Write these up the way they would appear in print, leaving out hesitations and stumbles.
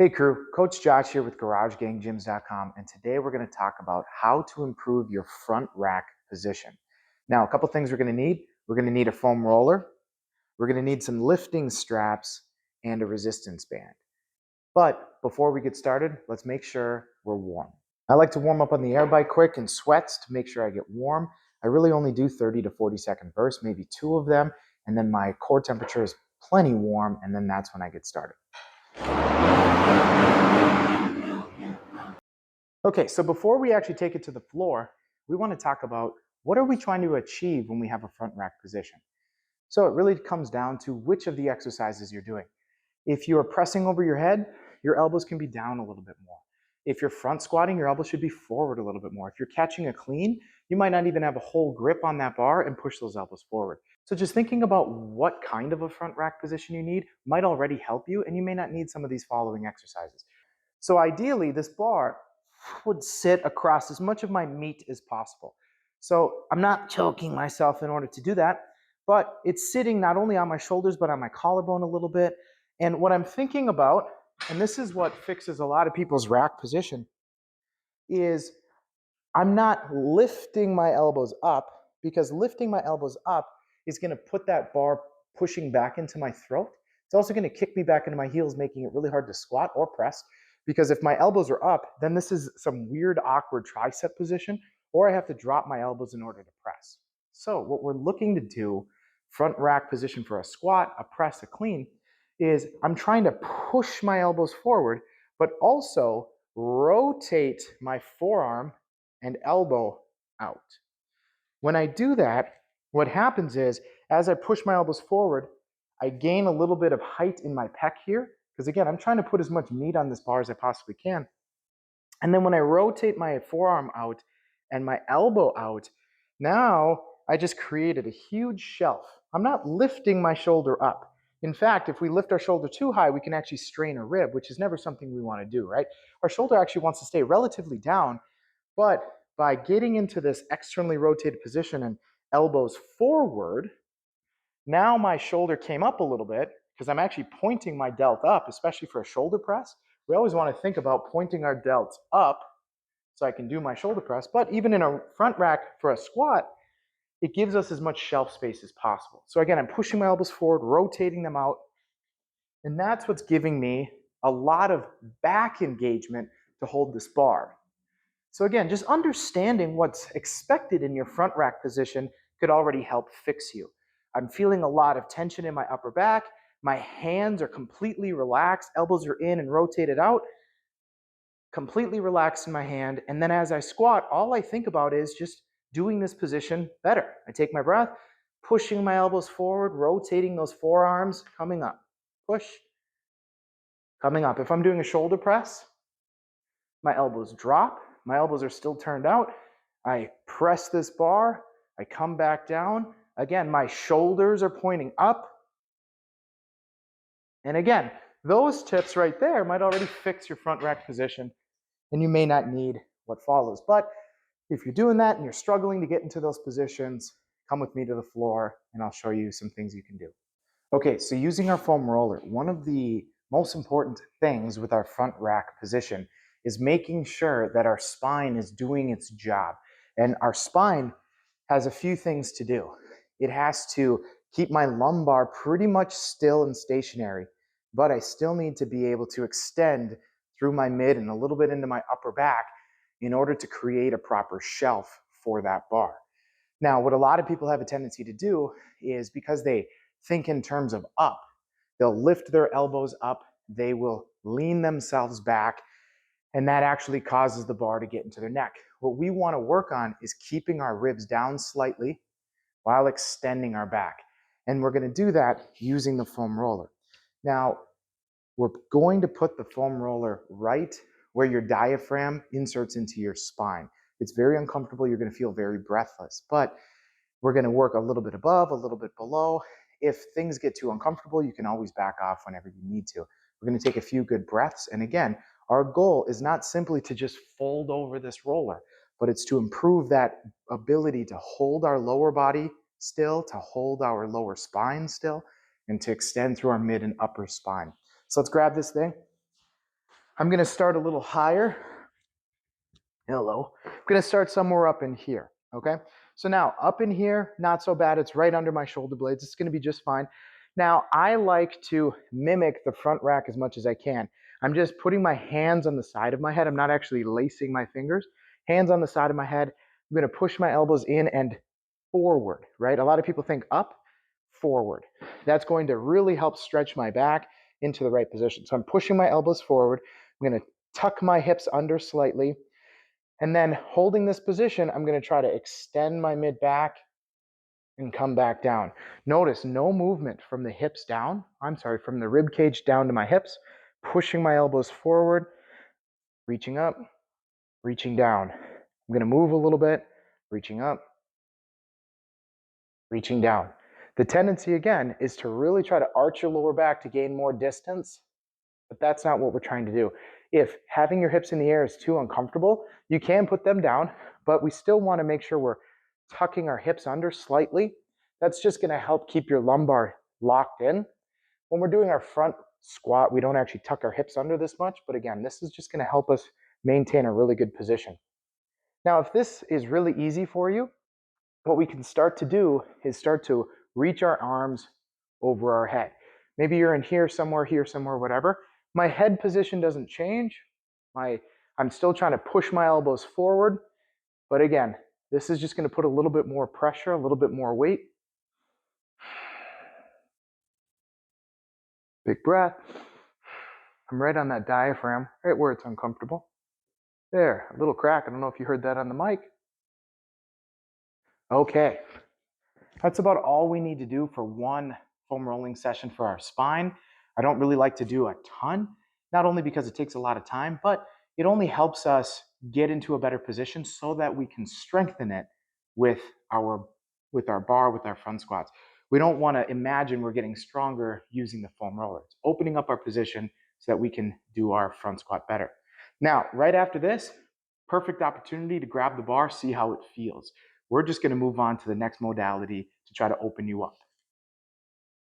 Hey crew, Coach Josh here with GarageGangGyms.com, and today we're going to talk about how to improve your front rack position. Now, a couple things we're going to need. We're going to need a foam roller, we're going to need some lifting straps, and a resistance band. But before we get started, let's make sure we're warm. I like to warm up on the air bike quick in sweats to make sure I get warm. I really only do 30 to 40 second bursts, maybe 2 of them, and then my core temperature is plenty warm, and then that's when I get started. Okay, so before we actually take it to the floor, we want to talk about what are we trying to achieve when we have a front rack position. So it really comes down to which of the exercises you're doing. If you're pressing over your head, your elbows can be down a little bit more. If you're front squatting, your elbows should be forward a little bit more. If you're catching a clean, you might not even have a whole grip on that bar and push those elbows forward. So just thinking about what kind of a front rack position you need might already help you, and you may not need some of these following exercises. So ideally, this bar would sit across as much of my meat as possible. So I'm not choking myself in order to do that, but it's sitting not only on my shoulders, but on my collarbone a little bit. And what I'm thinking about, and this is what fixes a lot of people's rack position, is I'm not lifting my elbows up, because lifting my elbows up is going to put that bar pushing back into my throat. It's also going to kick me back into my heels, making it really hard to squat or press. Because if my elbows are up, then this is some weird, awkward tricep position, or I have to drop my elbows in order to press. So what we're looking to do, front rack position for a squat, a press, a clean, is I'm trying to push my elbows forward, but also rotate my forearm and elbow out. When I do that, what happens is, as I push my elbows forward, I gain a little bit of height in my pec here, because again, I'm trying to put as much meat on this bar as I possibly can. And then when I rotate my forearm out and my elbow out, now I just created a huge shelf. I'm not lifting my shoulder up. In fact, if we lift our shoulder too high, we can actually strain a rib, which is never something we want to do, right? Our shoulder actually wants to stay relatively down, but by getting into this externally rotated position and elbows forward, now my shoulder came up a little bit because I'm actually pointing my delt up, especially for a shoulder press. We always want to think about pointing our delts up so I can do my shoulder press. But even in a front rack for a squat, it gives us as much shelf space as possible. So again, I'm pushing my elbows forward, rotating them out, and that's what's giving me a lot of back engagement to hold this bar. So again, just understanding what's expected in your front rack position could already help fix you. I'm feeling a lot of tension in my upper back. My hands are completely relaxed. Elbows are in and rotated out. Completely relaxed in my hand. And then as I squat, all I think about is just doing this position better. I take my breath, pushing my elbows forward, rotating those forearms, coming up. Push, coming up. If I'm doing a shoulder press, my elbows drop. My elbows are still turned out. I press this bar. I come back down. Again, my shoulders are pointing up. And again, those tips right there might already fix your front rack position, and you may not need what follows. But if you're doing that and you're struggling to get into those positions, come with me to the floor and I'll show you some things you can do. Okay, so using our foam roller, one of the most important things with our front rack position is making sure that our spine is doing its job. And our spine has a few things to do. It has to keep my lumbar pretty much still and stationary, but I still need to be able to extend through my mid and a little bit into my upper back in order to create a proper shelf for that bar. Now, what a lot of people have a tendency to do is, because they think in terms of up, they'll lift their elbows up, they will lean themselves back, and that actually causes the bar to get into their neck. What we want to work on is keeping our ribs down slightly while extending our back. And we're going to do that using the foam roller. Now, we're going to put the foam roller right where your diaphragm inserts into your spine. It's very uncomfortable. You're going to feel very breathless, but we're going to work a little bit above, a little bit below. If things get too uncomfortable, you can always back off whenever you need to. We're going to take a few good breaths. And again, our goal is not simply to just fold over this roller, but it's to improve that ability to hold our lower body still, to hold our lower spine still, and to extend through our mid and upper spine. So let's grab this thing. I'm going to start a little higher. Hello. I'm going to start somewhere up in here. Okay. So now up in here, not so bad. It's right under my shoulder blades. It's going to be just fine. Now I like to mimic the front rack as much as I can. I'm just putting my hands on the side of my head. I'm not actually lacing my fingers. Hands on the side of my head. I'm going to push my elbows in and forward, right? A lot of people think up, forward. That's going to really help stretch my back into the right position. So I'm pushing my elbows forward. I'm going to tuck my hips under slightly. And then holding this position, I'm going to try to extend my mid back and come back down. Notice no movement from the hips down. From the rib cage down to my hips, pushing my elbows forward, reaching up, reaching down. I'm going to move a little bit, reaching up, reaching down. The tendency again is to really try to arch your lower back to gain more distance, but that's not what we're trying to do. If having your hips in the air is too uncomfortable, you can put them down, but we still want to make sure we're tucking our hips under slightly. That's just going to help keep your lumbar locked in. When we're doing our front squat, we don't actually tuck our hips under this much, but again, this is just going to help us maintain a really good position. Now, if this is really easy for you, what we can start to do is start to reach our arms over our head. Maybe you're in here somewhere, whatever. My head position doesn't change. I'm still trying to push my elbows forward. But again, this is just going to put a little bit more pressure, a little bit more weight. Big breath. I'm right on that diaphragm, right where it's uncomfortable. There, a little crack. I don't know if you heard that on the mic. Okay. That's about all we need to do for one foam rolling session for our spine. I don't really like to do a ton, not only because it takes a lot of time, but it only helps us get into a better position so that we can strengthen it with our bar, with our front squats. We don't want to imagine we're getting stronger using the foam roller. It's opening up our position so that we can do our front squat better. Now, right after this, perfect opportunity to grab the bar, see how it feels. We're just going to move on to the next modality to try to open you up.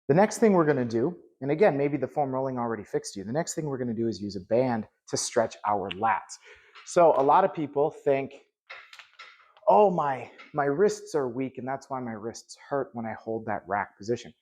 The next thing we're going to do, and again, maybe the foam rolling already fixed you. The next thing we're going to do is use a band to stretch our lats. So a lot of people think, oh, my wrists are weak and that's why my wrists hurt when I hold that rack position.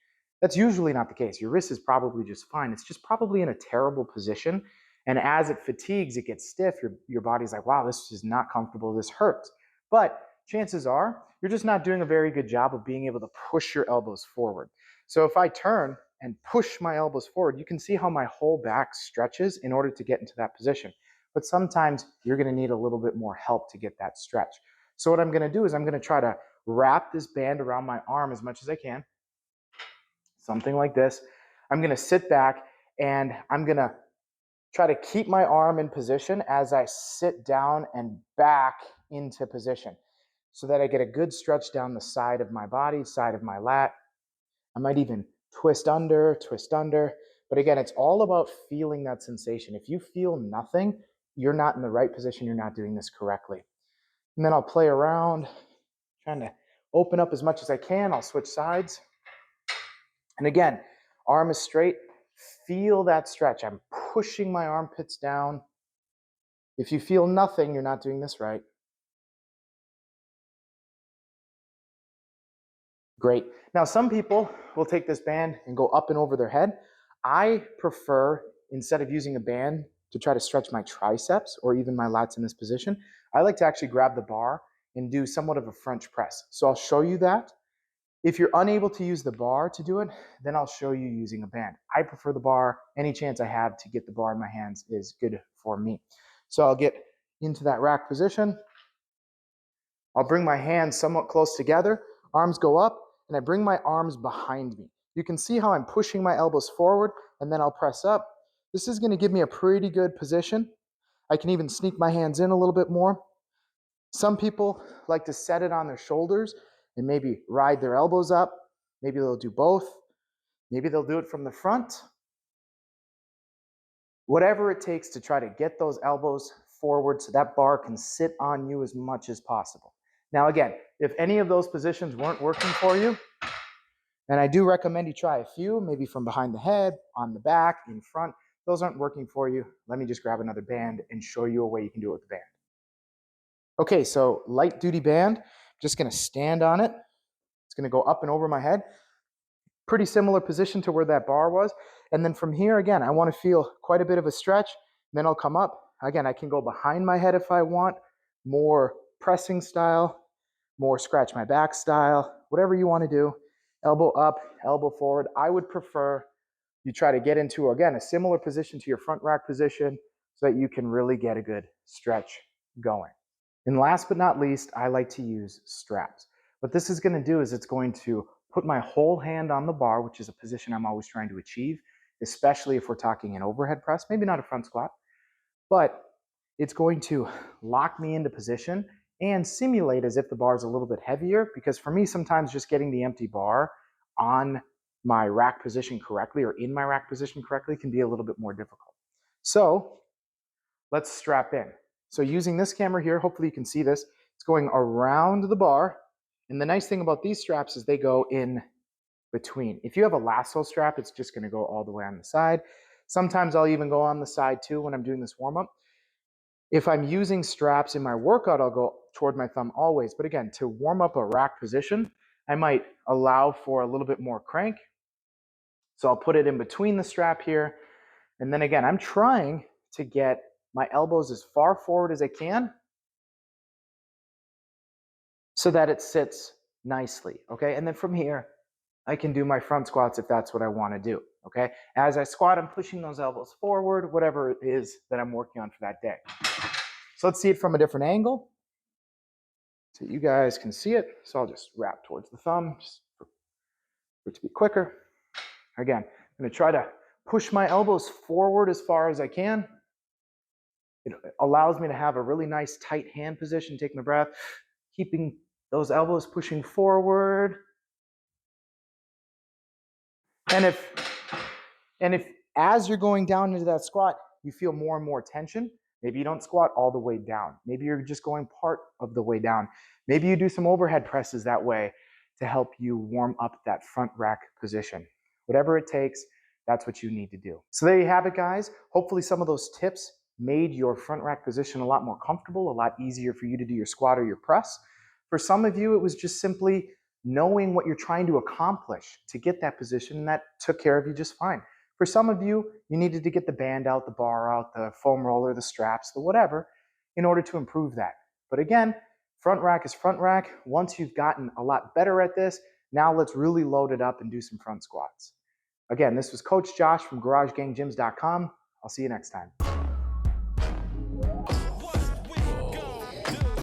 That's usually not the case. Your wrist is probably just fine. It's just probably in a terrible position. And as it fatigues, it gets stiff. Your body's like, wow, this is not comfortable. This hurts. But chances are you're just not doing a very good job of being able to push your elbows forward. So if I turn and push my elbows forward, you can see how my whole back stretches in order to get into that position. But sometimes you're going to need a little bit more help to get that stretch. So what I'm going to do is I'm going to try to wrap this band around my arm as much as I can. Something like this. I'm going to sit back and I'm going to try to keep my arm in position as I sit down and back into position so that I get a good stretch down the side of my body, side of my lat. I might even twist under. But again, it's all about feeling that sensation. If you feel nothing, you're not in the right position. You're not doing this correctly. And then I'll play around, trying to open up as much as I can. I'll switch sides. And again, arm is straight. Feel that stretch. I'm pushing my armpits down. If you feel nothing, you're not doing this right. Great. Now, some people will take this band and go up and over their head. I prefer, instead of using a band to try to stretch my triceps or even my lats in this position, I like to actually grab the bar and do somewhat of a French press. So I'll show you that. If you're unable to use the bar to do it, then I'll show you using a band. I prefer the bar. Any chance I have to get the bar in my hands is good for me. So I'll get into that rack position. I'll bring my hands somewhat close together. Arms go up, and I bring my arms behind me. You can see how I'm pushing my elbows forward, and then I'll press up. This is going to give me a pretty good position. I can even sneak my hands in a little bit more. Some people like to set it on their shoulders and maybe ride their elbows up. Maybe they'll do both. Maybe they'll do it from the front. Whatever it takes to try to get those elbows forward so that bar can sit on you as much as possible. Now again, if any of those positions weren't working for you, and I do recommend you try a few, maybe from behind the head, on the back, in front. those aren't working for you, let me just grab another band and show you a way you can do it with the band. Okay, so light duty band, just gonna stand on it. It's gonna go up and over my head. Pretty similar position to where that bar was. And then from here, again, I wanna feel quite a bit of a stretch. Then I'll come up. Again, I can go behind my head if I want, more pressing style, more scratch my back style, whatever you wanna do. Elbow up, elbow forward. I would prefer you try to get into, again, a similar position to your front rack position so that you can really get a good stretch going. And last but not least, I like to use straps. What this is going to do is it's going to put my whole hand on the bar, which is a position I'm always trying to achieve, especially if we're talking an overhead press, maybe not a front squat, but it's going to lock me into position and simulate as if the bar is a little bit heavier, because for me, sometimes just getting the empty bar on my rack position correctly or in my rack position correctly can be a little bit more difficult. So let's strap in. So using this camera here, hopefully you can see this, it's going around the bar. And the nice thing about these straps is they go in between. If you have a lasso strap, it's just gonna go all the way on the side. Sometimes I'll even go on the side too when I'm doing this warm up. If I'm using straps in my workout, I'll go toward my thumb always. But again, to warm up a rack position, I might allow for a little bit more crank. So I'll put it in between the strap here. And then again, I'm trying to get my elbows as far forward as I can so that it sits nicely, okay? And then from here, I can do my front squats if that's what I want to do, okay? As I squat, I'm pushing those elbows forward, whatever it is that I'm working on for that day. So let's see it from a different angle so you guys can see it. So I'll just wrap towards the thumb just for it to be quicker. Again, I'm going to try to push my elbows forward as far as I can. It allows me to have a really nice tight hand position, take my breath, keeping those elbows pushing forward. And if as you're going down into that squat, you feel more and more tension, maybe you don't squat all the way down. Maybe you're just going part of the way down. Maybe you do some overhead presses that way to help you warm up that front rack position. Whatever it takes, that's what you need to do. So there you have it, guys. Hopefully some of those tips made your front rack position a lot more comfortable, a lot easier for you to do your squat or your press. For some of you, it was just simply knowing what you're trying to accomplish to get that position, and that took care of you just fine. For some of you, you needed to get the band out, the bar out, the foam roller, the straps, the whatever, in order to improve that. But again, front rack is front rack. Once you've gotten a lot better at this, now let's really load it up and do some front squats. Again, this was Coach Josh from GarageGangGyms.com. I'll see you next time.